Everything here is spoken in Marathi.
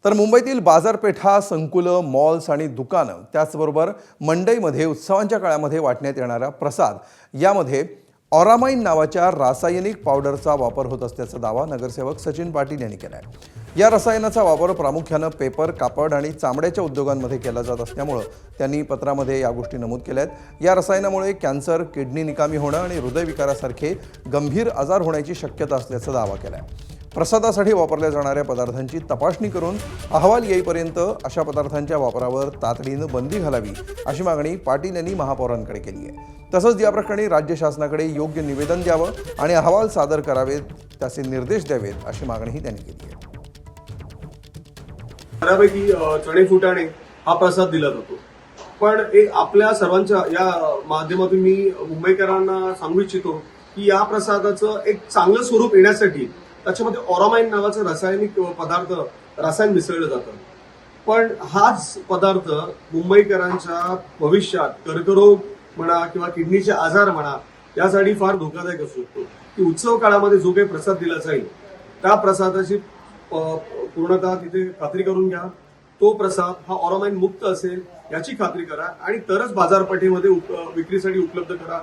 तर मुंबईतील बाजारपेठा, संकुलं, मॉल्स आणि दुकानं त्याचबरोबर मंडईमध्ये उत्सवांच्या काळामध्ये वाटण्यात येणारा प्रसाद यामध्ये ऑरामाइन नावाच्या रासायनिक पावडरचा वापर होत असल्याचा दावा नगरसेवक सचिन पाटील यांनी केला आहे। या रसायनाचा वापर प्रामुख्याने पेपर, कापड आणि चामड्याच्या उद्योगांमध्ये केला जात असल्यामुळे त्यांनी पत्रामध्ये या गोष्टी नमूद केल्या आहेत। या रसायनामुळे कॅन्सर, किडनी निकामी होणं आणि हृदयविकारासारखे गंभीर आजार होण्याची शक्यता असल्याचा दावा केला आहे। प्रसादासाठी वापरल्या जाणाऱ्या पदार्थांची तपासणी करून अहवाल येईपर्यंत अशा पदार्थांच्या वापरावर तातडीनं बंदी घालावी अशी मागणी पाटील यांनी महापौरांकडे केली आहे। तसंच या प्रकरणी राज्य शासनाकडे योग्य निवेदन द्यावं आणि अहवाल सादर करावेत, त्याचे निर्देश द्यावेत अशी मागणीही त्यांनी केली आहे। बऱ्यापैकी चणे फुटाणे हा प्रसाद दिला जातो, पण एक आपल्या सर्वांच्या या माध्यमातून मी मुंबईकरांना सांगू इच्छितो की या प्रसादाचं एक चांगलं स्वरूप येण्यासाठी त्याच्यामध्ये ऑरामाइन नावाचं रासायनिक रसायन मिसळलं जातं। पण हाच पदार्थ मुंबईकरांच्या भविष्यात कर्करोग म्हणा किंवा किडनीचे आजार म्हणा यासाठी फार धोकादायक असू शकतो। की उत्सव काळामध्ये जो काही प्रसाद दिला जाईल त्या प्रसादाची पूर्णतः तिथे खात्री करून घ्या। तो प्रसाद हा ऑरामाइन मुक्त असेल याची खात्री करा आणि तरच बाजारपेठेमध्ये विक्रीसाठी उपलब्ध करा।